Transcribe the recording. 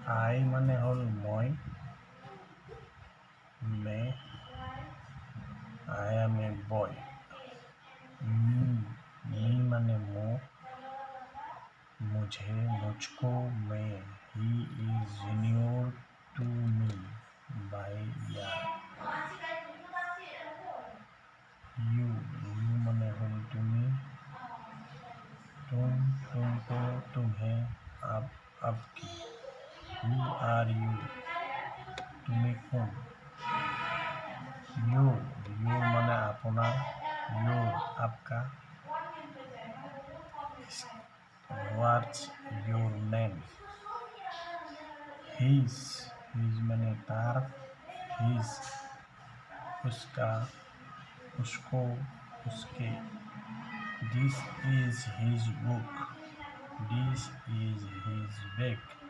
I মানে হ'ল মই, may I am a boy. Me মানে মোক, मुझे, मुझको, मैं, he is junior to me, बाय या। यू মানে হ'ল তুমি, तुमको, तुम्हें, आपकी। हु आर यू তুমি কোন। ইউ মানে আপোনাৰ, आपका। হোৱাটছ your name। হিজ মানে তাৰ, হিজ उसका, उसको, उसके। This is his book, this is his bag.